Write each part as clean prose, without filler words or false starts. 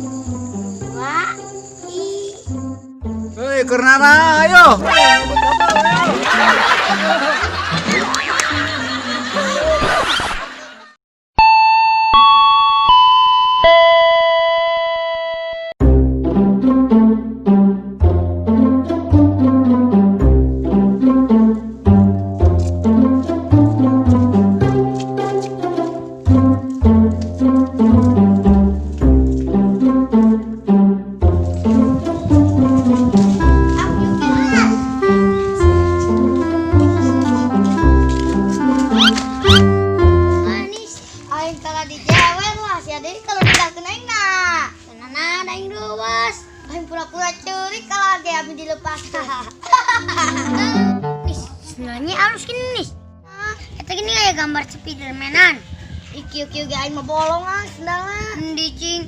Wah, Hei, Kernana, ayo. manis. Aing kalau dijawab lah, si Ade kalau didakeun aing nah. Tenana ada yang luas. Aing pura-pura curi kalau dia abis dilepas. Nis, sebenarnya harus gini nis. Nah, eta gini kayak gambar Spidermanan. Iki ge aing mah bolong ah sendalna. Endi cing?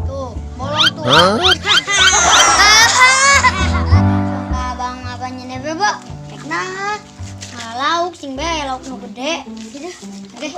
Tuh, bolong tuh. Abang apanya nih bebo? Tek nah. Lauk sing bae lauk nu gede. Gitu. Oke.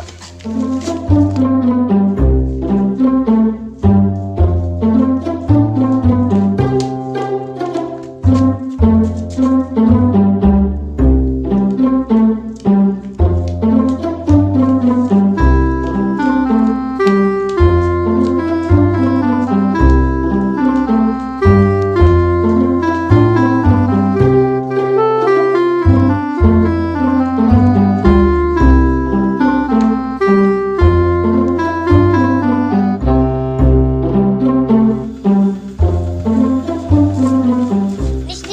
Nis.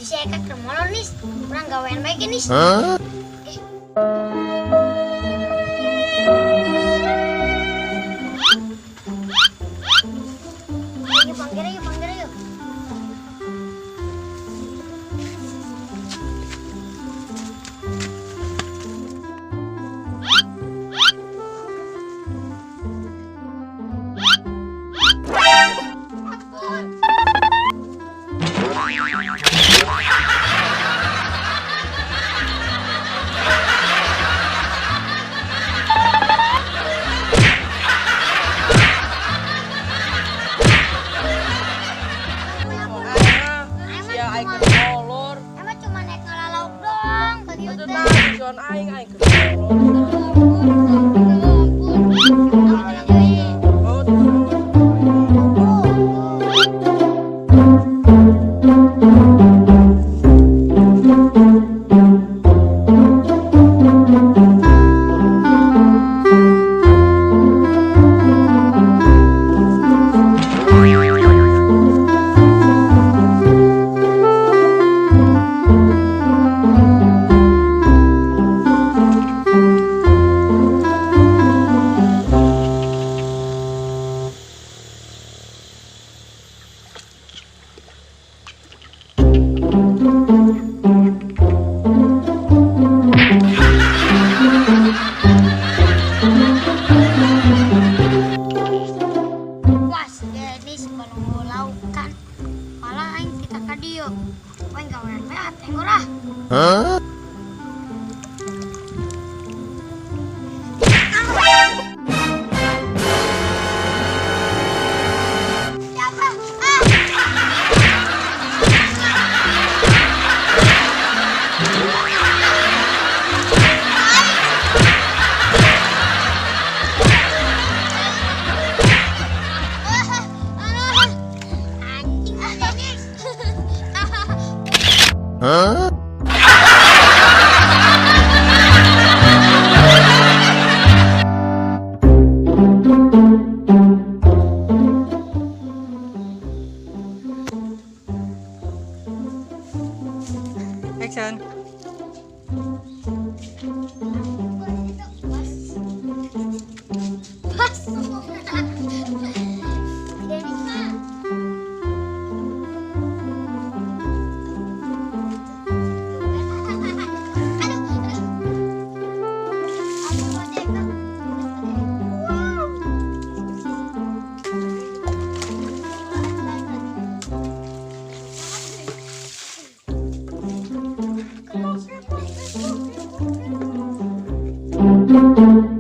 Disekat ke molor nis. Kurang gawean bae ge nis. Yuk panggil yuk. Emang cuma naik ngalauk doang. Tadi puas genis balung laukan. Malah aing kita ka dieu. Poe gawean bae ateng urah. Siapa? Anjing genis. Action. Pas. Genis mah. Thank you.